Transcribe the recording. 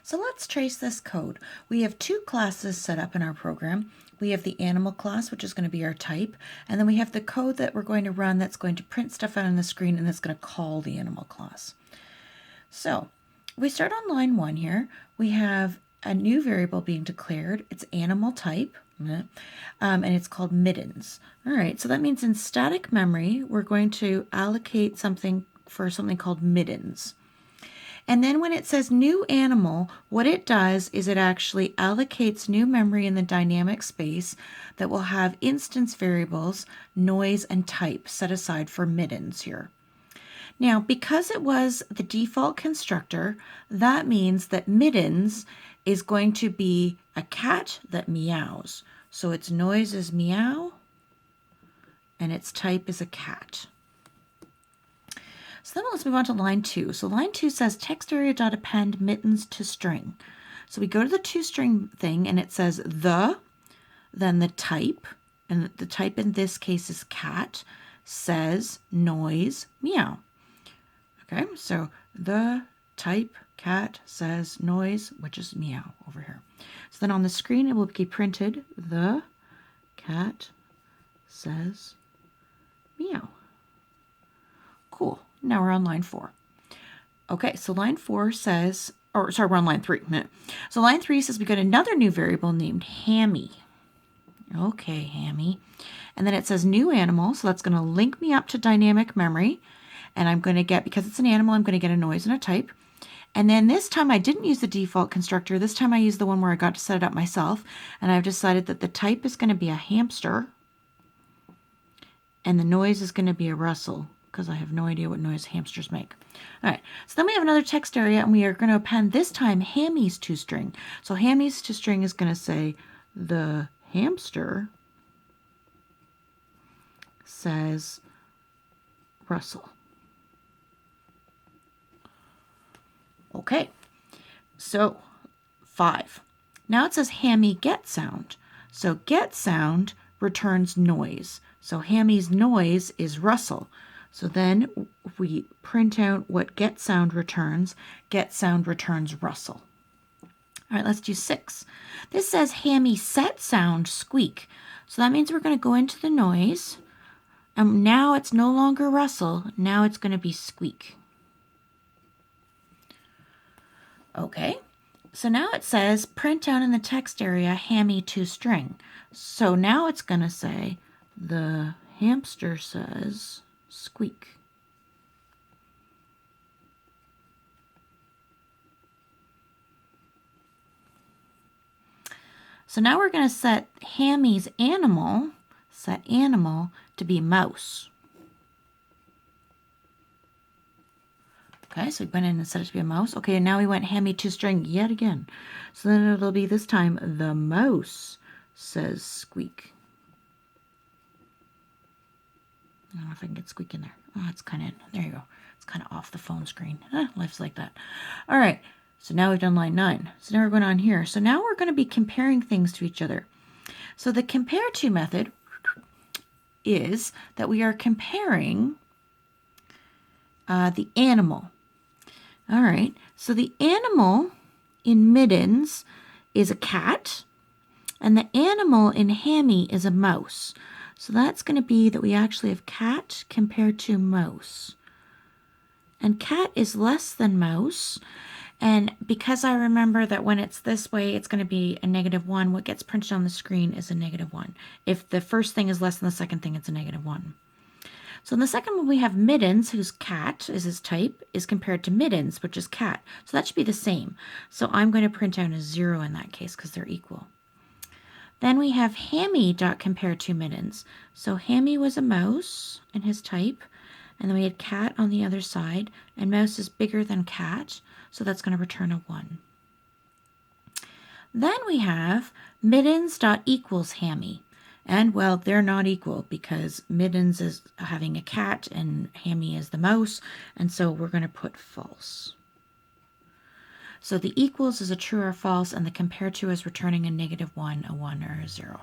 So let's trace this code. We have two classes set up in our program. We have the animal class, which is going to be our type, and then we have the code that we're going to run that's going to print stuff out on the screen and that's going to call the animal class. So we start on line 1 here. We have a new variable being declared. It's animal type, and it's called mittens. All right, so that means in static memory, we're going to allocate something for something called mittens. And then when it says new animal, what it does is it actually allocates new memory in the dynamic space that will have instance variables, noise, and type set aside for mittens here. Now, because it was the default constructor, that means that mittens is going to be a cat that meows. So its noise is meow, and its type is a cat. So then let's move on to line 2. So line 2 says textArea.append mittens.toString. So we go to the toString thing, and it says then the type, and the type in this case is cat, says noise meow. Okay, so the type cat says noise, which is meow over here. So then on the screen it will be printed the cat says meow. Cool. Now we're on line 4. Okay, so line 4 says, or sorry, we're on line 3. So line 3 says we got another new variable named hammy. Okay, hammy. And then it says new animal, so that's going to link me up to dynamic memory. And I'm going to get, because it's an animal, I'm going to get a noise and a type. And then this time I didn't use the default constructor. This time I used the one where I got to set it up myself. And I've decided that the type is going to be a hamster. And the noise is going to be a rustle, because I have no idea what noise hamsters make. All right, so then we have another text area, and we are going to append this time hammy's toString. So hammy's toString is going to say the hamster says rustle. Okay, so 5. Now it says hammy.getSound. So getSound returns noise. So hammy's noise is rustle. So then we print out what getSound returns. getSound returns rustle. All right, let's do 6. This says hammy.setSound squeak. So that means we're going to go into the noise. And now it's no longer rustle. Now it's going to be squeak. Okay, so now it says print out in the text area hammy.toString. So now it's going to say the hamster says squeak. So now we're going to set hammy's animal, to be mouse. Okay, so we went in and set it to be a mouse. Okay, and now we went hammy.toString yet again. So then it'll be this time the mouse says squeak. I don't know if I can get squeak in there. Oh, it's kind of, there you go. It's kind of off the phone screen. Life's like that. All right, so now we've done line 9. So now we're going on here. So now we're going to be comparing things to each other. So the compareTo method is that we are comparing the animal. All right, so the animal in mittens is a cat, and the animal in hammy is a mouse. So that's going to be that we actually have cat compared to mouse. And cat is less than mouse. And because I remember that when it's this way, it's going to be a -1. What gets printed on the screen is a -1. If the first thing is less than the second thing, it's a -1. So in the second one, we have mittens, whose cat is his type, is compared to mittens, which is cat. So that should be the same. So I'm going to print out a 0 in that case because they're equal. Then we have hammy.compareTo mittens. So hammy was a mouse in his type, and then we had cat on the other side, and mouse is bigger than cat, so that's going to return a 1. Then we have mittens.equals hammy. And, well, they're not equal because mittens is having a cat and hammy is the mouse, and so we're going to put false. So the equals is a true or false, and the compareTo is returning a -1, a 1, or a 0.